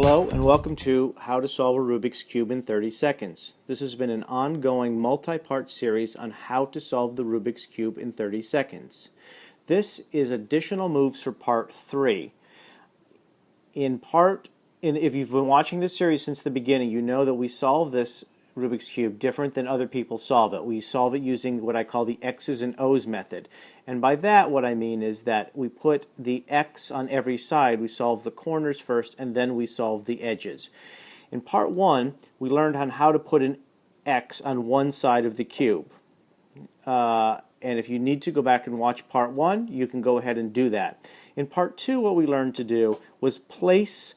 Hello and welcome to How to Solve a Rubik's Cube in 30 Seconds. This has been an ongoing multi-part series on how to solve the Rubik's Cube in 30 seconds. This is additional moves for part 3. If you've been watching this series since the beginning, you know that we solve this Rubik's Cube different than other people solve it. We solve it using what I call the X's and O's method. And by that what I mean is that we put the X on every side, we solve the corners first, and then we solve the edges. In part 1, we learned on how to put an X on one side of the cube. And if you need to go back and watch part 1, you can go ahead and do that. In part 2, what we learned to do was place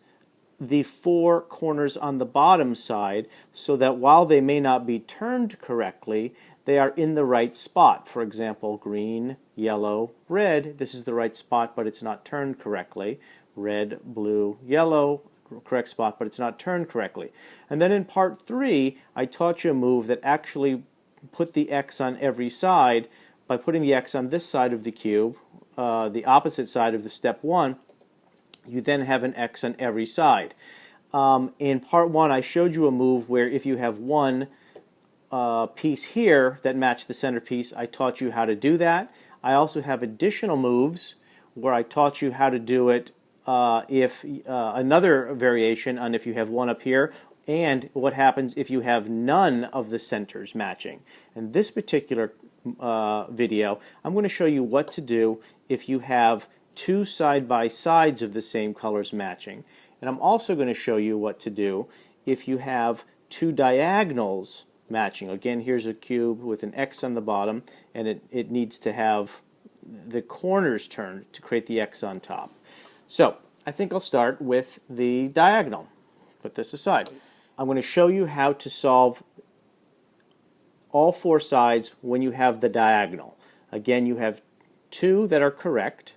the 4 corners on the bottom side so that while they may not be turned correctly, they are in the right spot. For example, green, yellow, red. This is the right spot, but it's not turned correctly. Red, blue, yellow, correct spot, but it's not turned correctly. And then in part 3, I taught you a move that actually put the X on every side. By putting the X on this side of the cube, the opposite side of the step 1, you then have an X on every side. In part 1, I showed you a move where if you have one piece here that matched the centerpiece, I taught you how to do that. I also have additional moves where I taught you how to do it another variation on if you have one up here, and what happens if you have none of the centers matching. In this particular video, I'm going to show you what to do if you have two side-by-sides of the same colors matching. And I'm also going to show you what to do if you have two diagonals matching. Again, here's a cube with an X on the bottom, and it needs to have the corners turned to create the X on top. So I think I'll start with the diagonal. Put this aside. I'm going to show you how to solve all 4 sides when you have the diagonal. Again, you have 2 that are correct,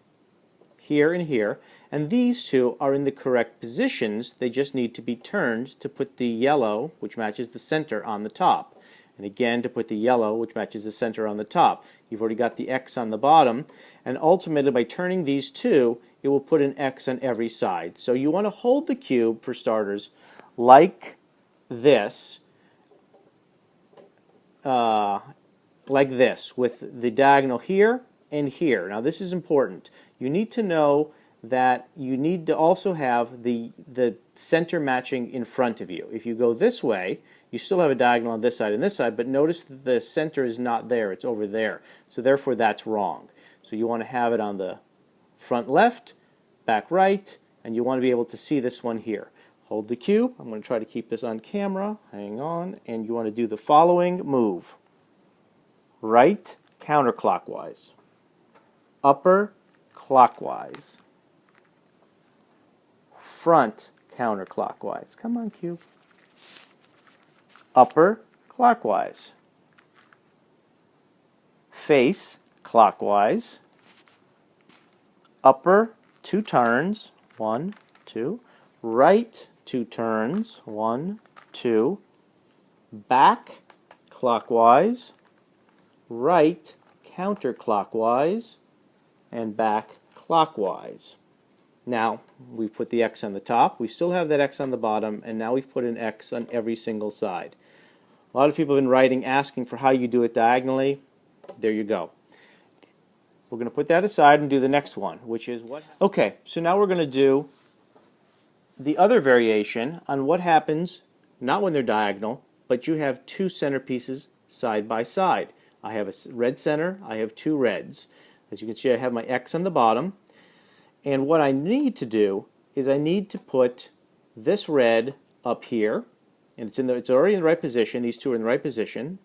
here and here, and these 2 are in the correct positions. They just need to be turned to put the yellow, which matches the center, on the top. And again, to put the yellow, which matches the center, on the top. You've already got the X on the bottom, and ultimately by turning these 2, it will put an X on every side. So you want to hold the cube, for starters, like this, with the diagonal here and here. Now this is important. You need to know that you need to also have the center matching in front of you. If you go this way, you still have a diagonal on this side and this side, but notice that the center is not there, it's over there. So therefore that's wrong. So you want to have it on the front left, back right, and you want to be able to see this one here. Hold the cube. I'm going to try to keep this on camera. Hang on. And you want to do the following move. Right counterclockwise. Upper clockwise. Front counterclockwise. Come on, cube. Upper clockwise. Face clockwise. Upper 2 turns. 1, 2. Right 2 turns. 1, 2. Back clockwise. Right counterclockwise. And back clockwise. Now we've put the X on the top, we still have that X on the bottom, and now we've put an X on every single side. A lot of people have been writing asking for how you do it diagonally. There you go. We're going to put that aside and do the next one, which is what? Okay, so now we're going to do the other variation on what happens, not when they're diagonal, but you have 2 centerpieces side by side. I have a red center, I have 2 reds. As you can see, I have my X on the bottom, and what I need to do is I need to put this red up here, and it's already in the right position. These 2 are in the right position,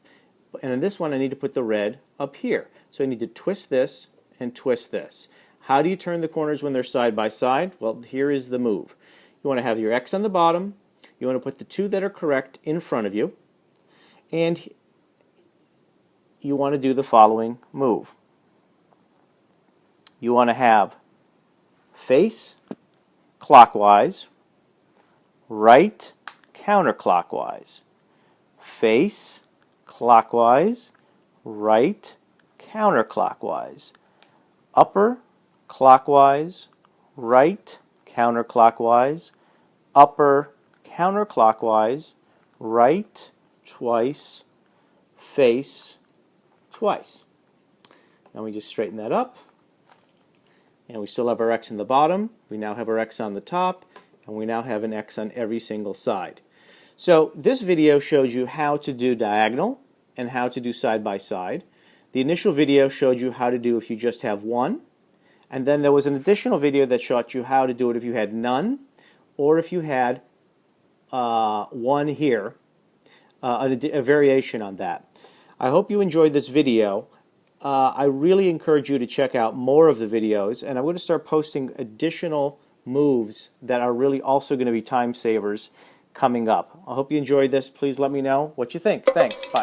and in this one I need to put the red up here. So I need to twist this and twist this. How do you turn the corners when they're side by side? Well, here is the move. You want to have your X on the bottom, you want to put the 2 that are correct in front of you, and you want to do the following move. You want to have face clockwise, right counterclockwise, face clockwise, right counterclockwise, upper clockwise, right counterclockwise, upper counterclockwise, right twice, face twice. Now we just straighten that up. And we still have our X in the bottom. We now have our X on the top. And we now have an X on every single side. So this video shows you how to do diagonal and how to do side by side. The initial video showed you how to do if you just have one. And then there was an additional video that showed you how to do it if you had none, or if you had one here, a variation on that. I hope you enjoyed this video. I really encourage you to check out more of the videos, and I'm going to start posting additional moves that are really also going to be time savers coming up. I hope you enjoyed this. Please let me know what you think. Thanks. Bye.